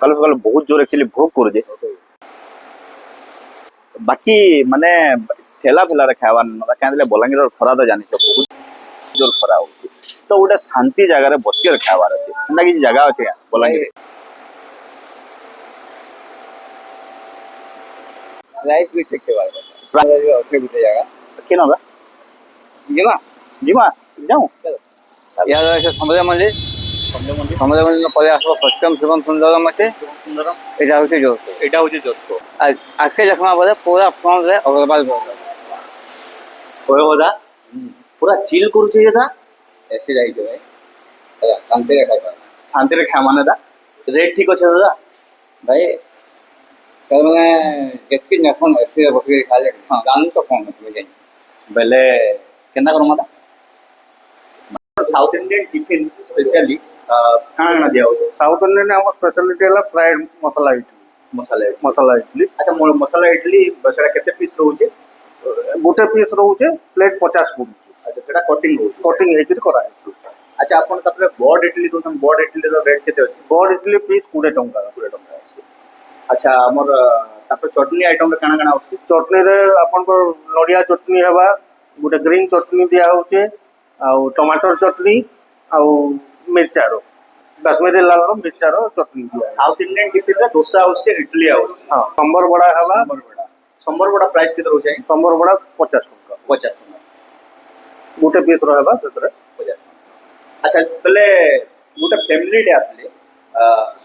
সকাল সকাল বহুত জোর একচুয়ালি ভোগ করছে বাকি মানে ঠেলা ফেলারে খাইবার না কাঁদিলে বଲାଙ୍ଗୀର ଖରା ତ ଜାଣିଛ ବହୁତ ଜୋର ଖରା ହଉଛି ତ ଗୋଟେ ଶାନ୍ତି ଜାଗାରେ ବସିକି ଖାଇବାର ଅଛି ଏନ୍ତା କିଛି ଜାଗା ଅଛି ବଲାଙ୍ଗୀରରେ राइस भी ठीक के बारे में ओके भी जाएगा କିଏ ନବା ଯିବା ଯିବା ଯାଉ ইয়ার আছে সমুদ্র মন্দির সমুদ্র মন্দির পরে আসবো সত্যম শিবম সুন্দরম আছে ସୁନ୍ଦରମ এটা হচ্ছে জোর ଏଇଟା ହଉଛି ଯୋଧପୁର আর আজকে দেখা পরে পুরা ফ্রন্ট রে অগ্রবাল ହୋଏ ହୋଦା ପୁରା ଚିଲ୍ କରୁଛି ଏଟା এসে যাইতে ভাই শান্তি রে খাইবা ଶାନ୍ତିରେ ଖାଇବା ମାନେ ଦା ରେଟ୍ ଠିକ୍ ଅଛି ଦାଦା ভাই তার মানে যেতকি এখন এসে বসে খাইলে দাম তো কম আছে বুঝেন ବେଲେ କେନ୍ତା କରମା ଦା ସାଉଥ ଇଣ୍ଡିଆନ୍ ଟିଫିନ୍ ସ୍ପେଶିଆଲି କାଣା କାଣା ଦିଆ ହଉଛି साउथ इंडियन में आम स्पेशलिटी है फ्राइड मसाला इडली ମସଲା ଇଡଲି ଆଚ୍ଛା ମସଲା ଇଡଲି ସେଟା କେତେ ପିସ୍ ରହୁଛି गोटे पीस रोचे प्लेट 50 पड़ुଛି ଆଚ୍ଛା ସେଟା କଟିଂ ରହୁଛି कटिंग ହେଇକିରି କରାହେଇଛି ଆଚ୍ଛା ଆପଣ ତାପରେ ବଡ ଇଡଲି ଦଉଛନ୍ତି ବଡ ଇଡଲିର ରେଟ୍ କେତେ ଅଛି बड़ इडली पीस 20 टंका 20 ଟଙ୍କା ଅଛି ଆଚ୍ଛା ଆମର ତାପରେ ଚଟନି ଆଇଟମରେ କାଣା କାଣା ଆସୁଛି चटनी रे आपनकर नडिया चटनी हेबा गोटे ग्रीन चटनी दिया होचे आ टमाटर चटनी आ मिर्चारो कश्मीरी लाल रो मिर्चारो चटनी दिया ସାଉଥ ଇଣ୍ଡିଆନ୍ ଟିଫିନରେ ଦୋସା ଆସୁଛି ଇଡଲି ଆସୁଛି हां संबर बड़ा हेबा ସମ୍ବର ବଡା ପ୍ରାଇସ୍ କେତେ ରହୁଛି संबर बड़ा 50 टंका 50 ଟଙ୍କା गोटे पीस रहबा तेतरे 50 ଟଙ୍କା ଆଚ୍ଛା ବେଲେ ଗୋଟେ ଫ୍ୟାମିଲିଟେ ଆସିଲେ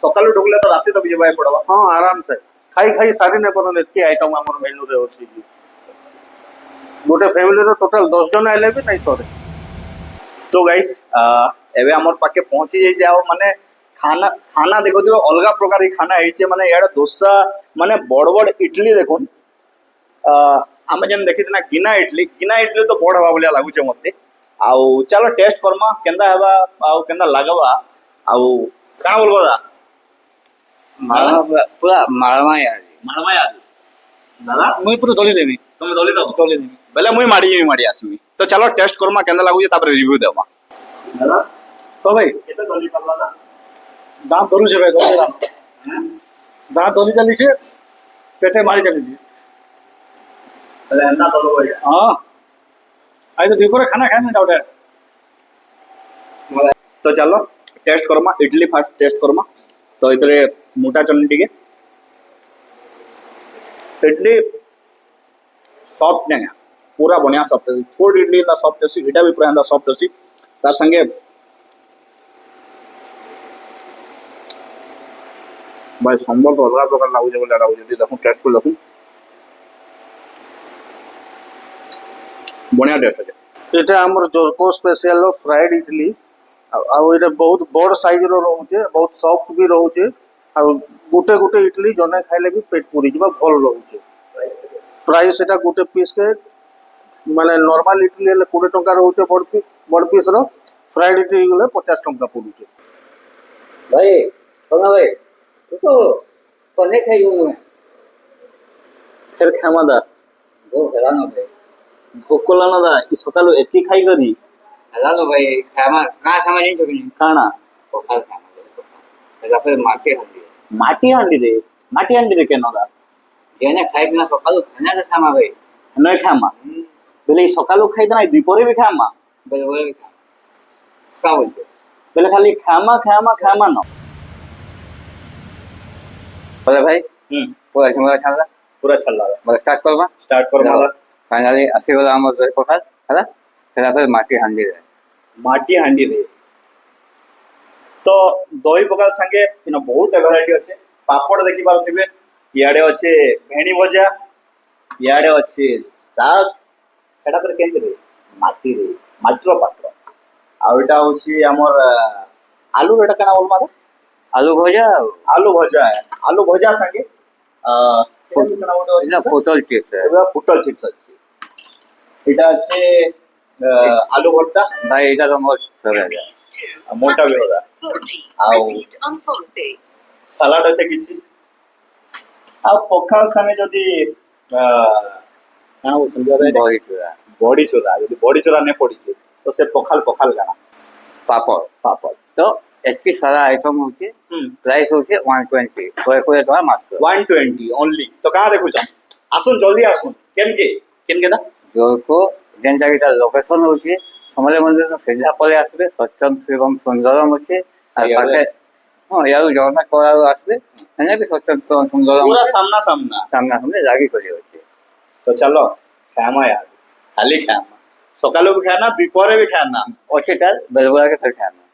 ସକାଳୁ ଢୋକଲେ ତ ରାତି ତକ ଯିବାକୁ ପଡବା हां आराम से खाई खाई सारी ने पर एतकी आइटम हमर मेनू रे होची गोटे फैमिली रो टोटल 10 जन आइले भी नहीं सरे तो गाइस एबे हमर पाके पहुंची जाई जाओ माने खाना खाना देखो दियो अलगा प्रकार की खाना है माने यार डोसा माने बड़ बड़ इडली देखो आमे जन देखि ना गिना इडली तो बड़ हवा बोलिया लागुचे मते आउ चलो टेस्ट करमा केंदा हेबा आउ केंदा लागबा आउ काना बोलबो दा পুরা মারমা यार मारवा याद दादा মুই পুরো দলি দেবি तुम दली दो দলি দেবি बेले मुई माड़ी आसमी तो चलो टेस्ट करमा केंदा लागुचे तापर रिव्यू देबा दादा তো ভাই केते दली करला ना দাঁত ধরুছে ভাই দলি দাঁত দলি চালিছে পেটে মারি চালিছে बेले एंदा दलो भाई হ্যাঁ আজ তো দুপুরে খানা খাই না ডাউটে तो चलो टेस्ट करमा इडली फास्ट टेस्ट करमा तो इतरे मोटा चटनी टिके इडली सॉफ्ट नहीं पूरा बढ़िया सॉफ्ट है छोट इडली ता सॉफ्ट है इटा भी पूरा सॉफ्ट है तार संगे भाई संबल तो अलग प्रकार लागुचे बोले लागुचे देखो टेस्ट को देखो बढ़िया टेस्ट है এটা আমার জোরকো স্পেশাল ফ্রাইড ইডলি ଆଉ ଏଇଟା ବହୁତ ବଡ଼ ସାଇଜ୍ର ରହୁଛେ ବହୁତ ସଫ୍ଟ ବି ରହୁଛେ ଆଉ ଗୋଟେ ଗୋଟେ ଇଡଲି ଜଣେ ଖାଇଲେ ବି ପେଟ ପୁରିଯିବା ଭଲ ରହୁଛେ ପ୍ରାଇସ୍ ଏଟା ଗୋଟେ ପିସ୍କେ ମାନେ ନର୍ମାଲ ଇଡଲି ହେଲେ 20 ଟଙ୍କା ରହୁଛେ ବଡ଼ ପିସ୍ର ଫ୍ରାଇଡ୍ ଇଡଲି ଗଲେ 50 ଟଙ୍କା ପଡ଼ୁଛେ ভাই শোনা ভাই তুই তো কনে খাইব না फिर खामा दा গো হেলানো ভাই भोक लाना दा ई सकालु एती खाई करी হেলানো ভাই খামা না খামা नहीं तो नहीं काना পকাল খামা এটা ফের মাকে হাতি माटी हांडी रे केनो दा যেনে খাই না সকাল খানা কে খামা ভাই नय खामा बेले ई सकालु खाई दना दुपरे भी खामा বলে বলে কা বলতে बेले खाली खामा न বলে ভাই পুরা সময় ছাড়া पूरा छल्ला বলে स्टार्ट कर माला ফাইনালি আসি গেল আমার দই পকাল হ্যাঁ সেটা ফের মাটি হান্ডি দেয় माटी हांडी रे तो दही पकाल संगे इनो बहुत वैरायटी अच्छे पापड़ देखि पारुथिबे इयाडे अच्छे भेणी भजा इयाडे अच्छे साग सेटा पर केंद्र रे माटीर पात्र आ एटा होछि हमर आलू एटा केना बोलमा दे আলু ভজা आलू भजा संगे এটা পোটল চিপস पुटल चिप्स अच्छे এটা আছে आलू भर्ता ভাই এটা তো মোর ফেভারিট मोटा भी होगा आउ सालाड अच्छे किसी आ पखाल संगे जदी काना बोलछन বড়ি চূড়া बड़ी चूरा नहीं पड़ी तो से पखाल गाना পাপড় पापड़ তো ଏତିକି ସାରା ଆଇଟମ୍ ହଉଛି ହୁଁ ପ୍ରାଇସ୍ ହଉଛି 120 120 ଟଙ୍କା ମାତ୍ର 120 only ତ କାଁ ଦେଖୁଛ ଆସୁନ ଜଲ୍ଦି ଆସୁନ କେନକେ କେନକେ ଦା ଯୋଉକୁ ଯେନ୍ଟା କି ତାର ଲୋକେସନ ହଉଛି ସମଲେଇ ମନ୍ଦିର ସିଧା ପଳେଇ ଆସିବେ ସତ୍ୟମ ଶିବମ ସୁନ୍ଦରମ ଅଛି ଆଉ ଇଆଡେ? ପାଖେ ହଁ ୟାରୁ ଜଗନ୍ନାଥ କଳାରୁ ଆସିବେ ହେଲେ ବି ସତ୍ୟମ ଶିବମ ସୁନ୍ଦରମ ପୁରା ଅଛି ସାମ୍ନା ସାମ୍ନା ସାମ୍ନା ସାମ୍ନା ଲାଗି କରି ଅଛି ତ ଚାଲ ଖାମା ୟାର ଖାଲି ଖାମା ସକାଳୁ ବି ଖାନା ଦ୍ୱିପହରେ ବି ଖାନା ଅଛି ତାର ବେଲବୁড়াকে ফেলছে আমি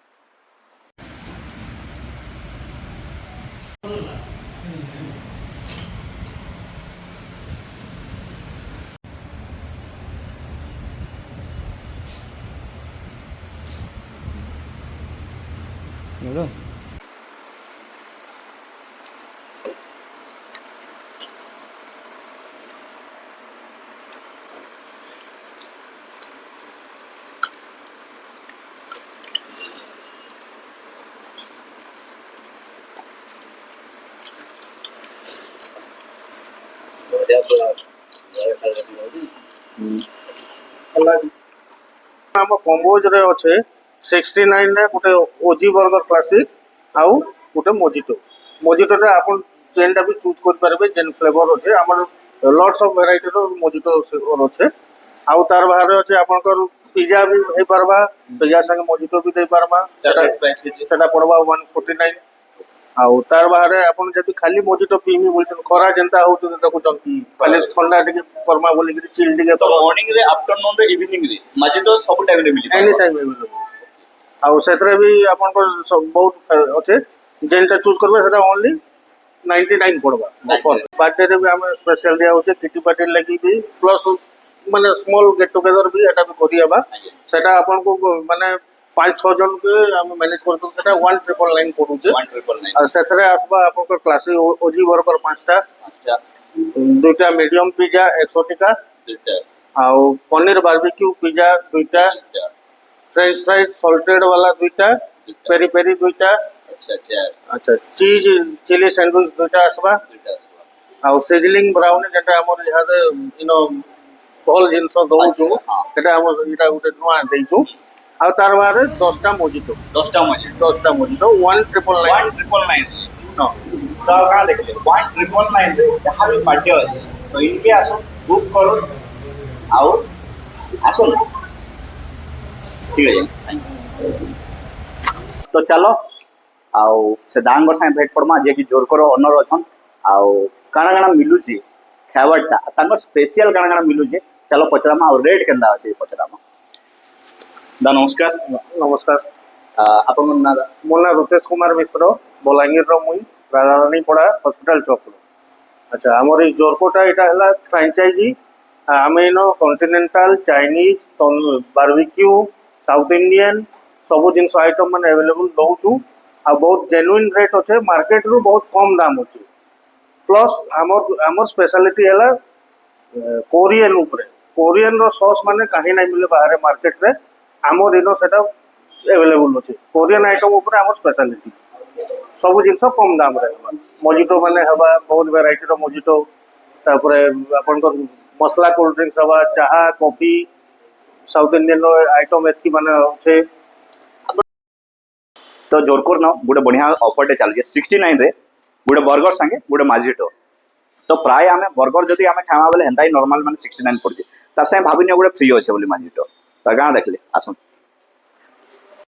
ଆମ କମ୍ବୋଜରେ ଅଛେ 69 ରେ ଗୋଟେ ଓଜି ବର୍ଗର କ୍ଲାସିକ ଆଉ ଗୋଟେ ମୋଜିଟୋ ମୋଜିଟୋରେ ଆପଣ ଯେନ୍ଟା ବି ଚୁଜ୍ କରିପାରିବେ ଯେନ୍ ଫ୍ଲେଭର ଅଛେ ଆମର ଲଟ୍ସ ଅଫ ଭେରାଇଟିର ମୋଜିଟୋ ଅଛେ ଆଉ ତାର ବାହାରେ ଅଛେ ଆପଣଙ୍କର ପିଜା ବି ହେଇପାରବା ପିଜା ସାଙ୍ଗେ ମୋଜିଟୋ ବି ଦେଇପାରବା ସେଟା ପଡବା 149 ଆଉ ତାର ବାହାରେ ଆପଣ ଯଦି ଖାଲି ମୋଜିଟୋ ପିଇମି ବୋଲଛନ୍ ଖରା ଯେନ୍ତା ହଉଛନ୍ତି ଦେଖୁଛନ୍ ଖାଲି ଥଣ୍ଡା ଟିକେ କର୍ମା ବୋଲିକିରି ଚିଲ୍ ଟିକେ ତ ମର୍ଣ୍ଣିଂ ରେ ଆଫ୍ଟରନୁନ ରେ ଇଭିନିଂ ରେ ମାଜିଟୋ ସବୁ ଟାଇମ ରେ ମିଳିବ ଏନି ଟାଇମ୍ ଆଉ ସେଥିରେ ବି ଆପଣଙ୍କର ବହୁତ ଅଛେ ଯେନ୍ଟା ଚୁଜ୍ କରିବେ ସେଟା ଓନ୍ଲି 99 ପଡବା ବାର୍ଥଡେ ବି ଆମେ ସ୍ପେଶାଲ ଦିଆ ହଉଛେ କିଟି ପାର୍ଟି ଲାଗି ବି ପ୍ଲସ୍ ମାନେ ସ୍ମଲ୍ ଗେଟ୍ ଟୁଗେଦର ବି ଏଟା ବି କରିହେବା ସେଟା ଆପଣଙ୍କୁ ମାନେ 5-6 ଜଣକେ ଆମେ ମ୍ୟାନେଜ କରିଦେବୁ ସେଟା 1999 ପଡୁଛେ 199 ଆଉ ସେଥିରେ ଆସିବା ଆପଣଙ୍କର କ୍ଲାସିକ ଓଜି ବର୍ଗର 5ଟା ଆଚ୍ଛା 2ଟା ମିଡିୟମ ପିଜା 100 ଟଙ୍କା ଦୁଇଟା ଆଉ ପନିର ବାର୍ବିକ୍ୟୁ ପିଜା 2ଟା फ्रेंच फ्राइज सॉल्टेड वाला 2टा पेरी पेरी 2टा ଆଚ୍ଛା ଚାର अच्छा चीज चिली सैंडविच 2टा आसबा ଦୁଇଟା ଆସିବ ଆଉ सिजलिंग ब्राउनी जेटा हमर इहादे इनो भल जिंस दउछु अच्छा, हाँ। सेटा हमर इटा गुटे नुआ देइछु ଆଉ ତାର ବାହାରେ 10ଟା ମୋଜିଟୋ 10ଟା ମାଜିଟୋ 10ଟା ମୋଜିଟୋ 1999 1,999 ହଁ ତ କାଣା ଦେଖିଲେ 1,999 ରେ ଯାହା ବି ପାର୍ଟି ଅଛି ତ ଇନକେ ଆସୁନ ବୁକ୍ କରୁନ ଆଉ ଆସୁନ ଠିକ ଅଛି ତ ଚାଲ ଆଉ ସେ ଦାନଙ୍କର ସାଙ୍ଗେ ଭେଟ ପଡ଼ମା ଯିଏ କି ଜୋରକର ଅନର ଅଛନ୍ ଆଉ କାଣା କାଣା ମିଲୁଛି ଖାଇବାରଟା ତାଙ୍କର ସ୍ପେଶିଆଲ କାଣା କାଣା ମିଲୁଛି ଚାଲ ପଚରାମା ଆଉ ରେଟ୍ କେନ୍ତା ଅଛି ପଚରାମା ଦା ନମସ୍କାର ନମସ୍କାର ଆପଣଙ୍କର ନାଁ ଦା ମୋ ନାଁ ରୁତେଶ କୁମାର ମିଶ୍ର ବଲାଙ୍ଗୀରର ମୁଇଁ ରାଧାରାଣୀପଡ଼ା ହସ୍ପିଟାଲ ଚକ୍ର ଆଚ୍ଛା ଆମର ଏଇ ଜୋରକୋଟା ଏଇଟା ହେଲା ଫ୍ରାଞ୍ଚାଇଜି ଆମେ in continental Chinese barbecue south Indian ସବୁ ଜିନିଷ ଆଇଟମ ମାନେ ଆଭେଲେବୁଲ ଦଉଛୁ ଆଉ ବହୁତ ଜେନ୍ୟୁଇନ୍ ରେଟ୍ ଅଛେ ମାର୍କେଟରୁ ବହୁତ କମ୍ ଦାମ ଅଛି ପ୍ଲସ୍ ଆମର ସ୍ପେଶାଲିଟି ହେଲା କୋରିଆନ ଉପରେ କୋରିଆନର ସସ୍ ମାନେ କାହିଁ ନାଇଁ ମିଳେ ବାହାରେ ମାର୍କେଟରେ ଆମର ଇନ ସେଟା ଆଭେଲେବୁଲ ଅଛି କୋରିଆନ ଆଇଟମ ଉପରେ ଆମର ସ୍ପେଶାଲିଟି ସବୁ ଜିନିଷ କମ୍ ଦାମରେ ହେବା ମୋଜିଟୋ ମାନେ ହେବା ବହୁତ ଭେରାଇଟିର ମୋଜିଟୋ ତାପରେ ଆପଣଙ୍କର ମସଲା କୋଲ୍ଡ ଡ୍ରିଙ୍କ୍ସ ହେବା ଚାହା କଫି ସାଉଥ ଇଣ୍ଡିଆନ ଆଇଟମ ଏତିକି ମାନେ ଅଛେ ତ ଜୋରକୋର ନ ଗୋଟେ ବଢ଼ିଆ ଅଫରଟେ ଚାଲୁଛି 69 ରେ ଗୋଟେ ବର୍ଗର ସାଙ୍ଗେ ଗୋଟେ ମାଜିଟୋ ତ ପ୍ରାୟ ଆମେ ବର୍ଗର ଯଦି ଆମେ ଖାଇବା ବେଲେ ହେନ୍ତା ହିଁ ନର୍ମାଲ ମାନେ 69 ପଡୁଛି ତାର ସାଙ୍ଗେ ଭାବିନିଅ ଗୋଟେ ଫ୍ରି ଅଛେ ବୋଲି ମାଜିଟୋ ତ ଗାଁ ଦେଖିଲେ ଆସନ୍ତୁ